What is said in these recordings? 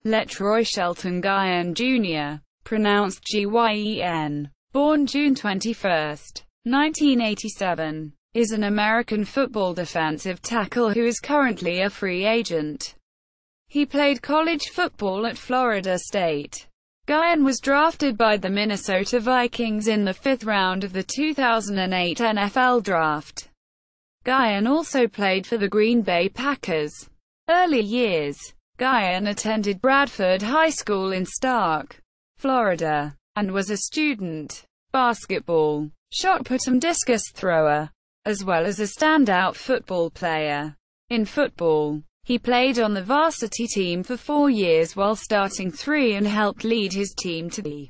Letroy Shelton Guion Jr., pronounced Guien, born June 21, 1987, is an American football defensive tackle who is currently a free agent. He played college football at Florida State. Guion was drafted by the Minnesota Vikings in the 5th round of the 2008 NFL Draft. Guion also played for the Green Bay Packers. Early years. Guion attended Bradford High School in Stark, Florida, and was a student basketball, shot put and discus thrower, as well as a standout football player. In football, he played on the varsity team for 4 years while starting 3 and helped lead his team to the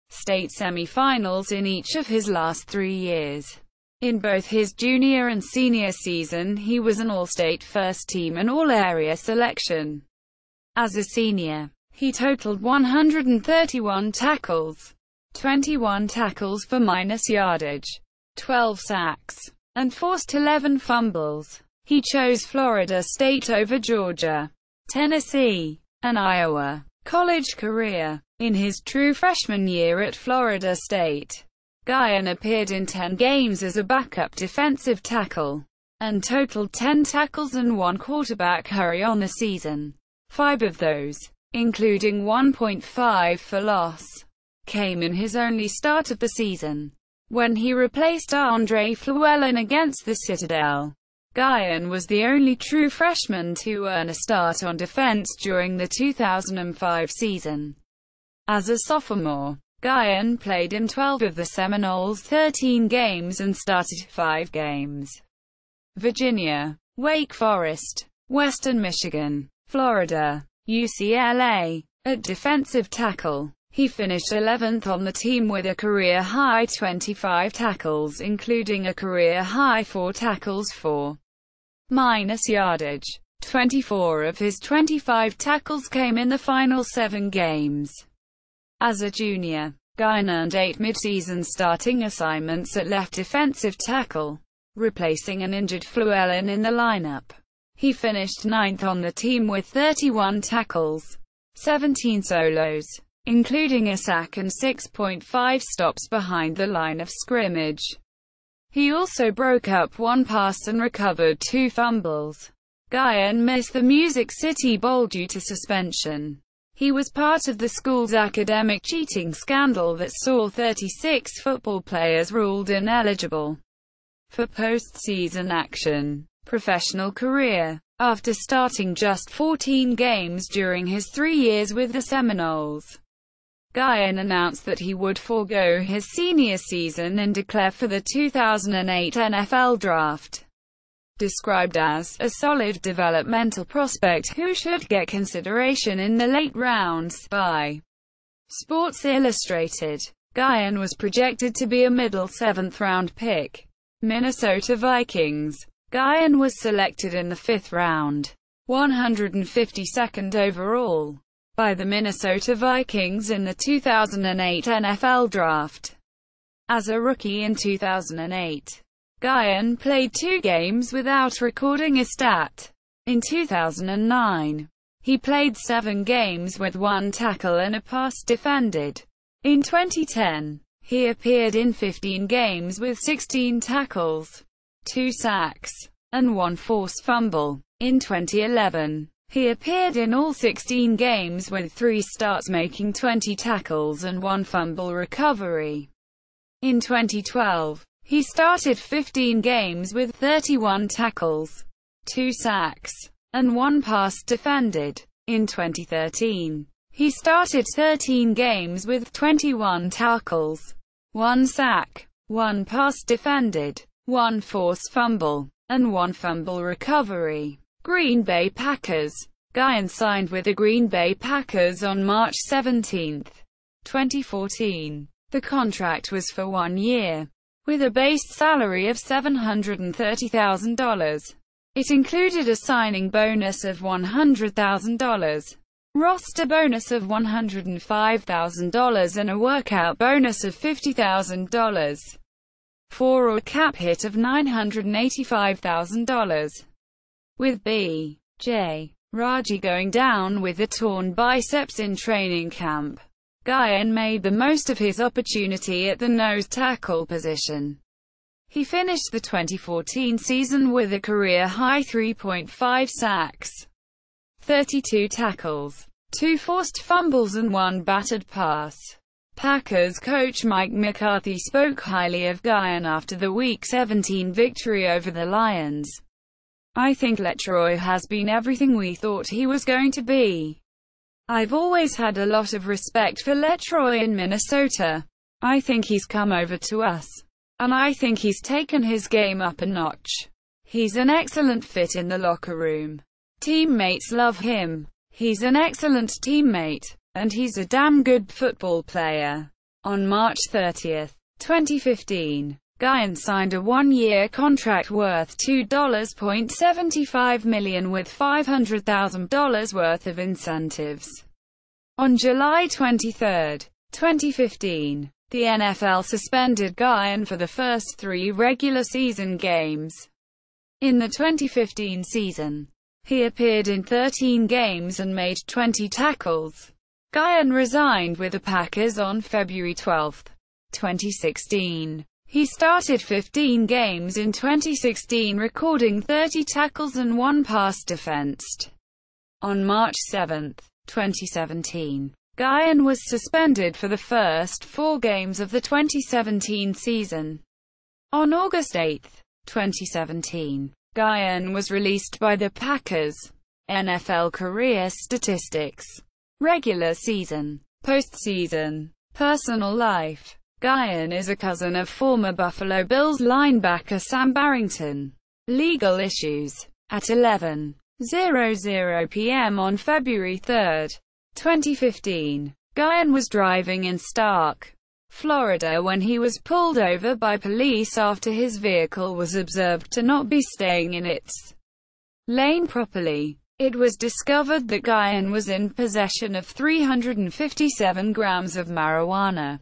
state semifinals in each of his last 3 years. In both his junior and senior season he was an All-State First Team and All-Area selection. As a senior, he totaled 131 tackles, 21 tackles for minus yardage, 12 sacks, and forced 11 fumbles. He chose Florida State over Georgia, Tennessee, and Iowa. College career. In his true freshman year at Florida State, Guion appeared in 10 games as a backup defensive tackle, and totaled 10 tackles and 1 quarterback hurry on the season. 5 of those, including 1.5 for loss, came in his only start of the season, when he replaced Andre Llewellyn against the Citadel. Guion was the only true freshman to earn a start on defense during the 2005 season. As a sophomore, Guion played in 12 of the Seminoles' 13 games and started 5 games. Virginia, Wake Forest, Western Michigan, Florida, UCLA. At defensive tackle, he finished 11th on the team with a career-high 25 tackles, including a career-high 4 tackles for minus yardage. 24 of his 25 tackles came in the final 7 games. As a junior, Guion earned 8 mid-season starting assignments at left defensive tackle, replacing an injured Llewellyn in the lineup. He finished 9th on the team with 31 tackles, 17 solos, including a sack and 6.5 stops behind the line of scrimmage. He also broke up 1 pass and recovered 2 fumbles. Guion missed the Music City Bowl due to suspension. He was part of the school's academic cheating scandal that saw 36 football players ruled ineligible for postseason action. Professional career. After starting just 14 games during his 3 years with the Seminoles, Guion announced that he would forego his senior season and declare for the 2008 NFL Draft. Described as a solid developmental prospect who should get consideration in the late rounds by Sports Illustrated, Guion was projected to be a middle 7th-round pick. Minnesota Vikings. Guion was selected in the 5th round, 152nd overall, by the Minnesota Vikings in the 2008 NFL Draft. As a rookie in 2008, Guion played 2 games without recording a stat. In 2009, he played 7 games with 1 tackle and a pass defended. In 2010, he appeared in 15 games with 16 tackles, 2 sacks, and 1 forced fumble. In 2011, he appeared in all 16 games with 3 starts, making 20 tackles and 1 fumble recovery. In 2012, he started 15 games with 31 tackles, 2 sacks, and 1 pass defended. In 2013, he started 13 games with 21 tackles, 1 sack, 1 pass defended, 1 forced fumble, and 1 fumble recovery. Green Bay Packers. Guion signed with the Green Bay Packers on March 17, 2014. The contract was for 1 year, with a base salary of $730,000. It included a signing bonus of $100,000, roster bonus of $105,000 and a workout bonus of $50,000, for a cap hit of $985,000. With B.J. Raji going down with a torn biceps in training camp. Guion made the most of his opportunity at the nose tackle position. He finished the 2014 season with a career-high 3.5 sacks, 32 tackles, 2 forced fumbles and 1 batted pass. Packers coach Mike McCarthy spoke highly of Guion after the Week 17 victory over the Lions. "I think Letroy has been everything we thought he was going to be. I've always had a lot of respect for Letroy in Minnesota. I think he's come over to us, and I think he's taken his game up a notch. He's an excellent fit in the locker room. Teammates love him. He's an excellent teammate, and he's a damn good football player." On March 30, 2015, Guion signed a one-year contract worth $2.75 million with $500,000 worth of incentives. On July 23, 2015, the NFL suspended Guion for the first 3 regular season games. In the 2015 season, he appeared in 13 games and made 20 tackles. Guion resigned with the Packers on February 12, 2016. He started 15 games in 2016, recording 30 tackles and 1 pass defensed. On March 7, 2017, Guion was suspended for the first 4 games of the 2017 season. On August 8, 2017, Guion was released by the Packers. NFL career statistics. Regular season. Postseason. Personal life. Guion is a cousin of former Buffalo Bills linebacker Sam Barrington. Legal issues. At 11:00 p.m. on February 3, 2015, Guion was driving in Stark, Florida when he was pulled over by police after his vehicle was observed to not be staying in its lane properly. It was discovered that Guion was in possession of 357 grams of marijuana,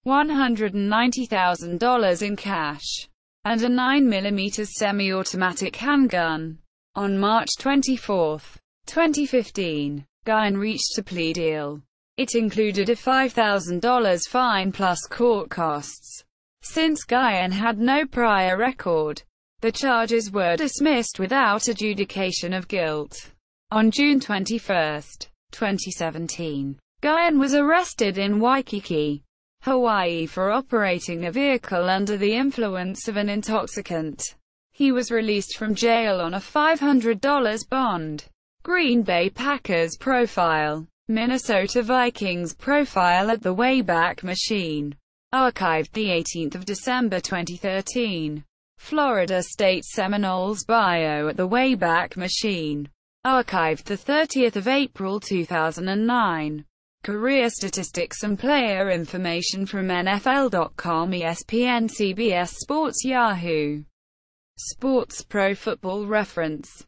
$190,000 in cash, and a 9mm semi-automatic handgun. On March 24, 2015, Guion reached a plea deal. It included a $5,000 fine plus court costs. Since Guion had no prior record, the charges were dismissed without adjudication of guilt. On June 21, 2017, Guion was arrested in Waikiki, Hawaii for operating a vehicle under the influence of an intoxicant. He was released from jail on a $500 bond. Green Bay Packers profile. Minnesota Vikings profile at the Wayback Machine. Archived 18 December 2013. Florida State Seminoles bio at the Wayback Machine. Archived 30 April 2009. Career statistics and player information from NFL.com, ESPN, CBS Sports, Yahoo Sports, Pro Football Reference.